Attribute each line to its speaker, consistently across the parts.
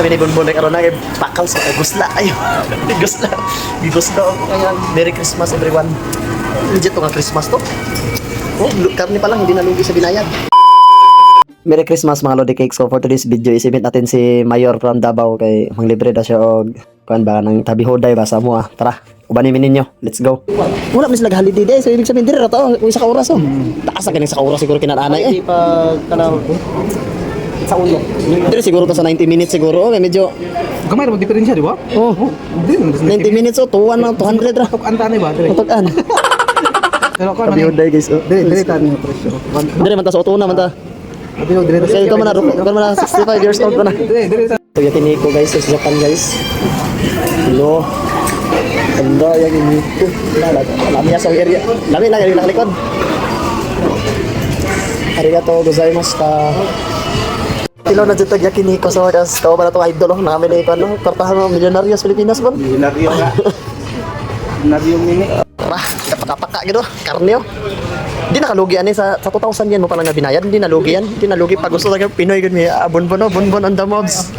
Speaker 1: sa mini bonbon na karon na kay pakal sa gusla ayo. Gusla. Gusla ako kaya Merry Christmas everyone. Legit to nga Christmas to. Oh, karne pa lang hindi nalugi sa binayad. Merry Christmas mga Lodi Cake. So for today's video, isipin natin si Mayor from Davao kay manglibre na siya og kuan ba ng tabi hoday ba sa mo ah. Tara, ubanin ninyo. Let's go. Wala man sila holiday day, so ibig sabihin dire ra to, uy sa ka oras oh. Taas ka ning sa ka oras siguro kinananay eh.
Speaker 2: Hindi pa kanaw sa ulo.
Speaker 1: Dire siguro to sa 90 minutes siguro. Okay, medyo
Speaker 2: Gamay ra diferensya, di ba?
Speaker 1: oh, 90 minutes oh, 200 ra.
Speaker 2: Tok antane ba dire?
Speaker 1: Tutukan.
Speaker 2: Pero ko
Speaker 1: Tabi hoday guys. Oh.
Speaker 2: dire tan yung presyo.
Speaker 1: Dire man ta sa auto na man ta.
Speaker 2: Dire
Speaker 1: Kasi ito man na 65 years old ko na.
Speaker 2: dire.
Speaker 1: So yakin ko guys sa Japan guys. Hello. Ganda yang ini tuh. Lami ya sa area. Lami na yung nakalikod. Arigatou gozaimashita. Tilo na dito yakin ko sa wadas. Kao ba na to idol oh. Namin ni ano, tortahan mo milyonaryo sa Pilipinas ba?
Speaker 2: Milyonaryo nga. Milyonaryo mini.
Speaker 1: Tara, kapaka-paka gitu. Karne oh. Hindi nakalugi ani sa 2,000 yen mo pa lang na binayad. Hindi nalugi yan. Hindi nalugi pag gusto talaga Pinoy gud mi. Bonbon on the mobs.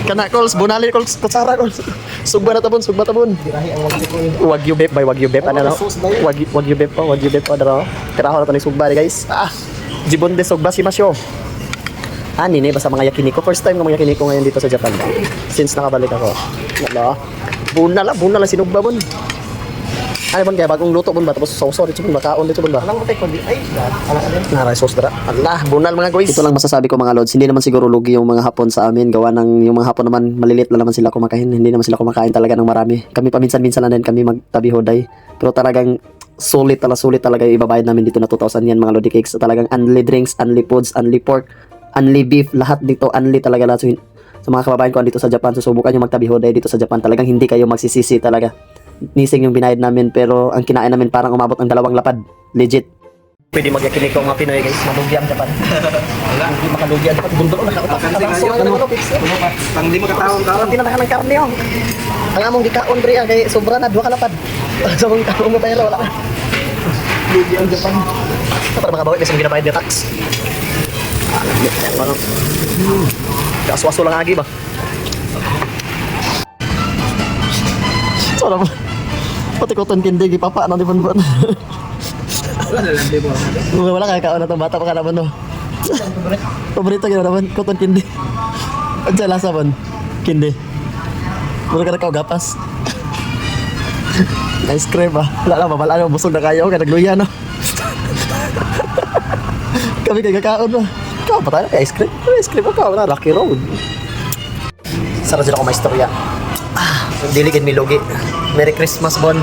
Speaker 1: Kana calls bunali calls kutsara calls. Sugba na tabon, sugba tabon. Wagyu bep by wagyu bep ano. Wagyu bep pa daro. Tiraho na to ni sugba guys. Jibon de sugba si Masyo. Ani ne basta mga yakiniko. First time ng mga yakiniko ngayon dito sa Japan. Since nakabalik ako. Wala. Buna la sinugba bon. Ano bon kaya bagong luto bon ba tapos sausaw dito bon makaon dito bon ba?
Speaker 2: Alang mo tay kundi ay
Speaker 1: Naray sauce dara. Allah, bunal mga guys. Ito lang masasabi ko mga lods, hindi naman siguro lugi yung mga Hapon sa amin. Gawa ng yung mga Hapon naman maliliit lang naman sila kumakain. Hindi naman sila kumakain talaga ng marami. Kami paminsan-minsan lang din kami magtabi hoday. Pero talagang sulit talaga yung ibabayad namin dito na 2,000 yan mga Lodi Cakes. Talagang unli drinks, unli foods, unli pork, unli beef, lahat dito unli talaga lahat. So, sa mga kababayan ko dito sa Japan, susubukan yung magtabi hoday dito sa Japan. Talagang hindi kayo magsisisi talaga. Nising yung binayad namin pero ang kinain namin parang umabot ng 2 lapad. Legit. Pwede magyakinig ko mga Pinoy guys. Malugi ang Japan. Wala. Hindi makalugi ang Japan. Bundok na nakautak.
Speaker 2: pang di makataon karon.
Speaker 1: Hindi na ng karne oh. Ang among gikaon pre kay sobra na 2 kalapad. Sa mong kaon mo tayo wala. Lugi ang Japan. Para makabawi kasi ginabayad yung tax. Parang kaswaso lang agi ba? Sarap. Pati cotton candy gipapa na di bon.
Speaker 2: Wala na lang di mo.
Speaker 1: Wala kaya kaon na to bata pa ka naman no. Paborito gyud naman cotton candy. Unsa lasa bon? Candy. Mura ka na gapas. Ice cream ah. Wala na babala mo busog na kayo kay nagluya no. Kami kay kakaon ba. Ka pa tayo ice cream. Ice cream ka wala Rocky Road. Sarap dito ko may istorya. Dili gid mi lugi. Merry Christmas bon.